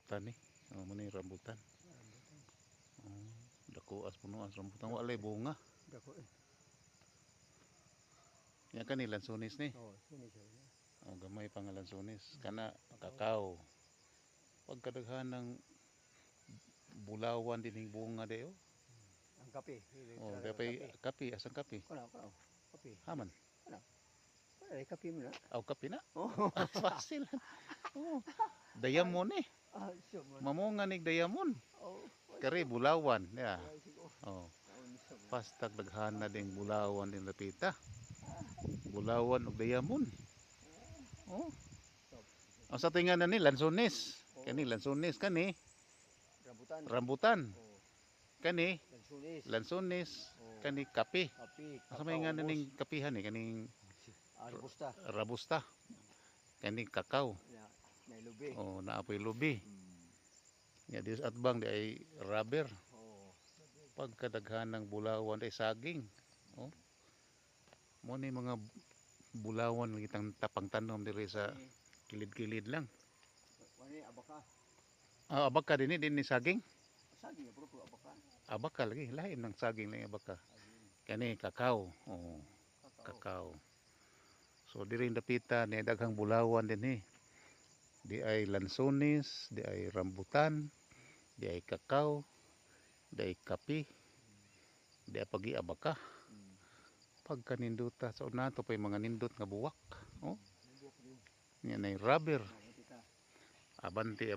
rambutan ni. Muna yung rambutan. Dako as puno as rambutan. Walay bunga. Dako eh. Yan ka ni lansones ni. Sunis. Gamay pa nga lansones. Kana kakao. Pagkadaghan ng bulawan din yung bunga dayo. Ang kape. Kape. Asang kape? Kape. Haman. Kape mo na. Kape na? Fasil. Dayamon eh. Mamunga ni dayamon. Kari bulawan. Yeah. Pastag daghana ding bulawan din lapita. Bulawan ug dayamon. Ang sa tingan na ni lansones. Kani lansones kani. Rambutan. Kani lansones. Kani kape. Asa may nga ning kapihan ni kaning rabusta. Kani kakao. Naapoy lubi. Ya dis atbang di ay rubber. Pagkadaghan ng bulawan ay saging. Mo ni mga bulawan kitang tapang tanom diri sa kilid-kilid lang. Abaka din ni saging. Saging puro abaka. Abaka lagi lain ng saging lang abaka. Kani kakao. Kakao. So diri dapita ni daghang bulawan din ni. Di ay lansones, di ay rambutan, di ay kakao, di ay kape, di ay pagi abaka. Pagkaninduta sa unato pa mga nindot nga buwak. Yan ay rubber. Abante.